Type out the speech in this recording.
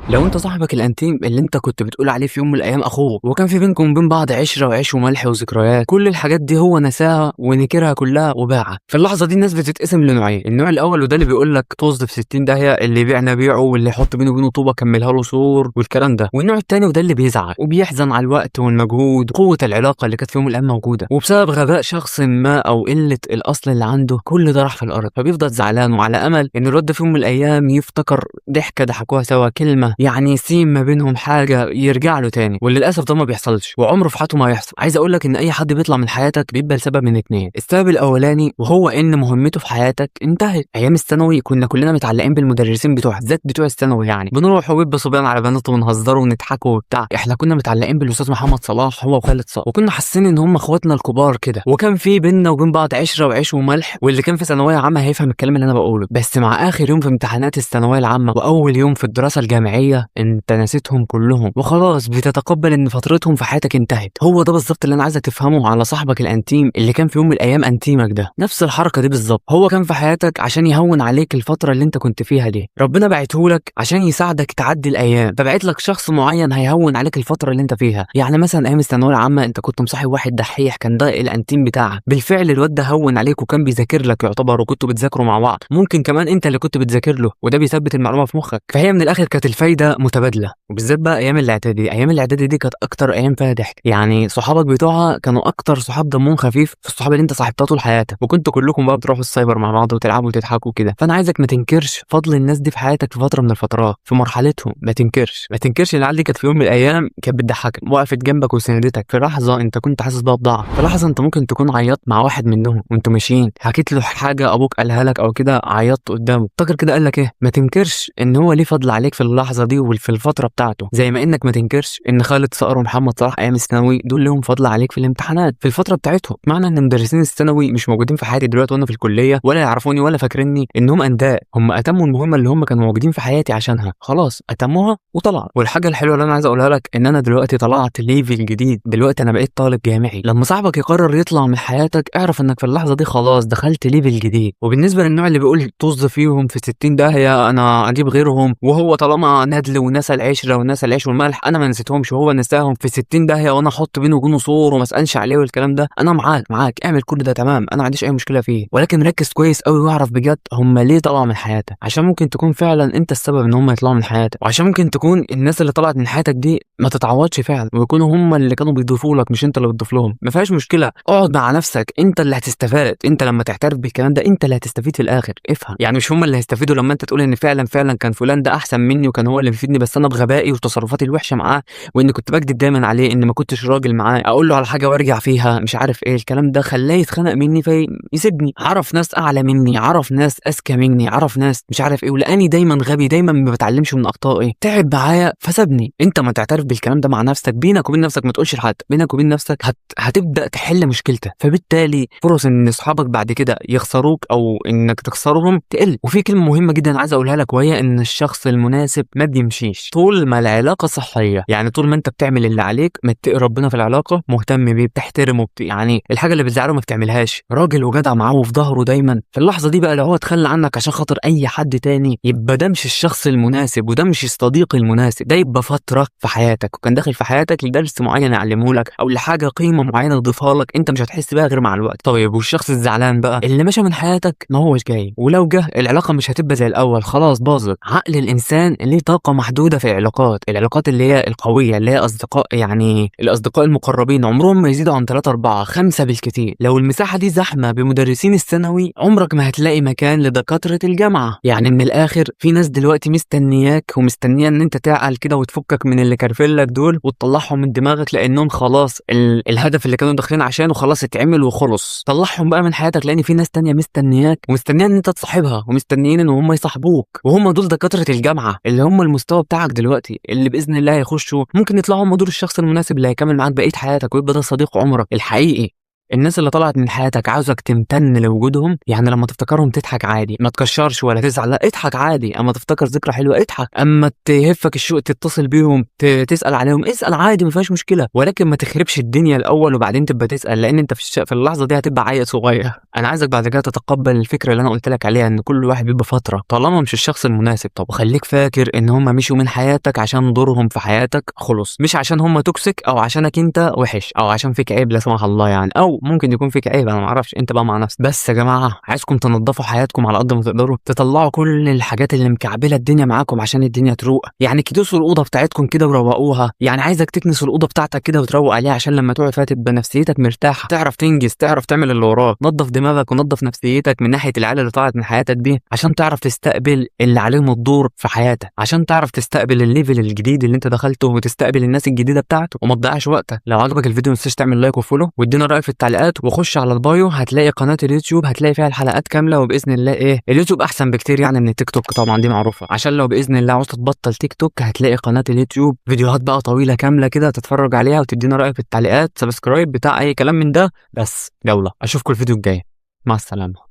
لو انت صاحبك الانتيم اللي انت كنت بتقول عليه في يوم من الايام اخوه، وكان في بينكم وبين بعض عشره وعيش وملح وذكريات، كل الحاجات دي هو نساها ونكرها كلها وباعها. في اللحظه دي الناس بتتقسم لنوعين: النوع الاول وده اللي بيقول لك طز في 60 داهيه، اللي يبيعنا بيعه واللي يحط بينه وبينه طوبه كملها له سور والكلام ده. والنوع الثاني وده اللي بيزعل وبيحزن على الوقت والمجهود وقوه العلاقه اللي كانت في يوم من الايام موجوده، وبسبب غباء شخص ما او قله الاصل اللي عنده كل ده راح في الارض، فبيفضل زعلان وعلى امل ان الواد ده في يوم من الايام يفتكر ضحكه ضحكوها سوا، كلمه يعني سين ما بينهم حاجه يرجع له تاني. وللاسف ده ما بيحصلش وعمره في حياته ما هيحصل. عايز اقول لك ان اي حد بيطلع من حياتك بيبقى لسبب من اتنين: السبب الاولاني وهو ان مهمته في حياتك انتهت. ايام الثانوي كنا كلنا متعلقين بالمدرسين بالذات بتوع الثانوي، يعني بنروح وبيبقى صبيان على بنات ونهزروا ونضحكوا وبتاع. احنا كنا متعلقين بالاستاذ محمد صلاح هو وخالد صقر، وكنا حاسين ان هم اخواتنا الكبار كده، وكان في بيننا وبين بعض عشره وعيش وملح. واللي كان في ثانويه عامه هيفهم الكلام اللي انا بقوله. بس مع اخر يوم في امتحانات الثانويه العامه واول يوم في الدراسه الجامعيه انت نسيتهم كلهم وخلاص بتتقبل ان فترتهم في حياتك انتهت. هو ده بالظبط اللي انا عايزك تفهمه على صاحبك الانتيم اللي كان في يوم من الايام انتيمك ده. نفس الحركه دي بالظبط، هو كان في حياتك عشان يهون عليك الفتره اللي انت كنت فيها دي. ربنا بعتهولك عشان يساعدك تعدي الايام، فبعت لك شخص معين هيهون عليك الفتره اللي انت فيها. يعني مثلا ايام الثانويه العامه انت كنت مصاحب واحد دحيح، كان ده الانتيم بتاعك. بالفعل الواد ده هون عليك وكان بيذاكر لك يعتبر، وكنتوا بتذاكروا مع بعض، ممكن كمان انت اللي كنت بتذاكر له، وده بيثبت المعلومه في مخك. فهي من الاخر كانت الفايده متبادله. وبالذات بقى ايام الاعدادي، ايام الاعدادي دي كانت اكتر ايام فيها ضحك. يعني صحابك بتوعها كانوا اكتر صحاب دمهم خفيف في الصحاب اللي انت صاحبتها طول حياتك، وكنتوا كلكم بقى بتروحوا السايبر مع بعض وتلعبوا وتضحكوا كده. فانا عايزك ما تنكرش فضل الناس دي في حياتك في فتره من الفترات في مرحلتهم. ما تنكرش ان العيال دي كانت في يوم من الايام كانت بتضحكك، وقفت جنبك وسندتك في لحظه انت كنت حاسس بيها بضعف، في لحظه انت ممكن تكون عيطت مع واحد منهم وانتوا ماشيين، حكيت له حاجه ابوك قالها لك او كده عيطت قدامه، افتكر كده قال لك ايه. ما تنكرش ان هو ليه فضل عليك في اللحظه دي وفي الفتره بتاعته، زي ما انك ما تنكرش ان خالد صقر ومحمد صلاح ايام الثانوي دول لهم فضل عليك في الامتحانات في الفتره بتاعتهم. معنى ان مدرسين الثانوي مش موجودين في حياتي دلوقتي وانا في الكليه، ولا يعرفوني ولا فاكريني انهم انداء، هم اتموا المهمه اللي هم كانوا موجودين في حياتي عشانها، خلاص اتموها وطلعوا. والحاجه الحلوه اللي انا عايز اقولها لك ان انا دلوقتي طلعت ليفل جديد، دلوقتي انا بقيت طالب جامعي. لما صاحبك يقرر يطلع من حياتك اعرف انك في اللحظه دي خلاص دخلت ليفل جديد. وبالنسبه للنوع اللي بيقول طز فيهم في 60 داهيه انا اجيب غيرهم، وهو طالما ندل ونسى العشره ونسى العيش والملح، انا ما نسيتهمش وهو نساهم في 60 داهيه، وانا احط بينه وبينه صور وما اسالش عليه والكلام ده. انا معاك اعمل كل ده تمام، انا ما عنديش اي مشكله فيه، ولكن ركز كويس قوي واعرف بجد هم ليه طلعوا من حياتك، عشان ممكن تكون فعلا انت السبب ان هم يطلعوا من حياتك، وعشان ممكن تكون الناس اللي طلعت من حياتك دي ما تتعوضش فعلا، ويكونوا هم اللي كانوا بيضيفوا لك مش انت اللي بتضيف لهم. ما فيهاش مشكله، اقعد مع نفسك، انت اللي هتستفاد. انت لما تعترف بالكلام ده انت اللي هتستفيد في الاخر. افهم، يعني مش هم اللي هيستفيدوا لما انت تقول ان فعلا كان فلان ده احسن مني وكان هو اللي بيفيدني، بس انا بغبائي وتصرفاتي الوحشه معاه واني كنت بكذب دايما عليه، ان ما كنتش راجل معاه، اقول له على حاجه وارجع فيها مش عارف ايه الكلام ده، خلاه يتخنق مني فيسيبني. عرف ناس اعلى مني، عرف ناس اذكى مني، عرف ناس مش عارف ايه، ولاني دايما غبي دايما ما بتعلمش من اخطائي تعب معايا فسابني. انت ما تعترف بالكلام ده مع نفسك، بينك وبين نفسك، ما تقولش لحد، بينك وبين نفسك هتبدا تحل مشكلتك، فبالتالي فرص ان اصحابك بعد كده يخسروك او انك تخسرهم تقل. وفي كلمه مهمه جدا عايز اقولها لك، وهي ان الشخص المناسب ما بيمشيش طول ما العلاقه صحيه. يعني طول ما انت بتعمل اللي عليك، متقي ربنا في العلاقه، مهتم بيه، بتحترمه، يعني الحاجه اللي بتزعله ما بتعملهاش، راجل وجدع معاه وفي ظهره دايما. في اللحظه دي بقى لو هو اتخلى عنك عشان خاطر اي حد تاني، يبقى ده مش الشخص المناسب وده مش الصديق المناسب، ده يبقى فتره في حياتك وكان داخل في حياتك لدرس معين يعلمه لك او لحاجه قيمه معينه يضيفها لك انت مش هتحس بيها غير مع الوقت. طيب والشخص الزعلان بقى اللي مشى من حياتك ما هوش جاي، ولو جه العلاقه مش هتبقى زي الاول، خلاص باظت. عقل الانسان ليه طاقه محدوده في العلاقات اللي هي القويه، اللي هي اصدقاء، يعني الاصدقاء المقربين عمرهم ما يزيدوا عن 3 4 5 بالكتير. لو المساحه دي زحمه بمدرسين الثانوي عمرك ما هتلاقي مكان لدكاتره الجامعه. يعني من الاخر في ناس دلوقتي مستنياك ومستنيه ان انت تعقل كده وتفكك من اللي كارفلك دول وتطلعهم من دماغك، لانهم خلاص الهدف اللي كانوا داخلين عشانه خلاص اتعمل وخلص. طلعهم بقى من حياتك، لان في ناس تانية مستنياك ومستنيه ان انت تصاحبها ومستنيين ان هم يصاحبوك، وهم دول دكاتره الجامعه اللي هم المستوى بتاعك دلوقتي، اللي باذن الله هيخشوا ممكن يطلعوا هم دول الشخص المناسب اللي هيكمل معاك بقيه حياتك ويبقى ده صديق عمرك الحقيقي. الناس اللي طلعت من حياتك عاوزك تمتن لوجودهم، يعني لما تفتكرهم تضحك عادي، ما تكشرش ولا تزعل، لا اضحك عادي. اما تفتكر ذكرى حلوه اضحك، اما تهفك الشوق تتصل بيهم تسال عليهم، اسال عادي ما فيهاش مشكله، ولكن ما تخربش الدنيا الاول وبعدين تبقى تسال، لان انت في اللحظه دي هتبقى عيل صغير. انا عايزك بعد كده تتقبل الفكره اللي انا قلت لك عليها، ان كل واحد بيبقى فتره طالما مش الشخص المناسب. طب وخليك فاكر ان هم مشوا من حياتك عشان دورهم في حياتك خلص، مش عشان هم توكسيك او عشانك انت وحش او عشان فيك عيب لا سمح الله يعني، او ممكن يكون فيك عيب انا ما اعرفش، انت بقى مع نفسك. بس يا جماعه عايزكم تنظفوا حياتكم على قد ما تقدروا، تطلعوا كل الحاجات اللي مكعبله الدنيا معاكم عشان الدنيا تروق. يعني كدسوا الاوضه بتاعتكم كده وروقوها، يعني عايزك تكنس الاوضه بتاعتك كده وتروق عليها عشان لما تقعد فيها تبقى نفسيتك مرتاحه، تعرف تنجز، تعرف تعمل اللي وراك. نظف دماغك ونظف نفسيتك من ناحيه العيال اللي طلعت من حياتك دي، عشان تعرف تستقبل اللي عليهم الدور في حياتك، عشان تعرف تستقبل الليفل الجديد اللي انت دخلته وتستقبل الناس الجديده بتاعته، وما تضيعش وقتك. لو عجبك الفيديو ما تنساش تعمل لايك وفولو، وادينا رايك في التعليقات، وخش على البايو هتلاقي قناه اليوتيوب، هتلاقي فيها الحلقات كامله. وباذن الله اليوتيوب احسن بكتير يعني من التيك توك طبعا، دي معروفه. عشان لو باذن الله عاوز تبطل تيك توك هتلاقي قناه اليوتيوب فيديوهات بقى طويله كامله كده تتفرج عليها، وتدينا رايك في التعليقات، سبسكرايب بتاع اي كلام من ده. بس يلا اشوفكم الفيديو الجاي، مع السلامه.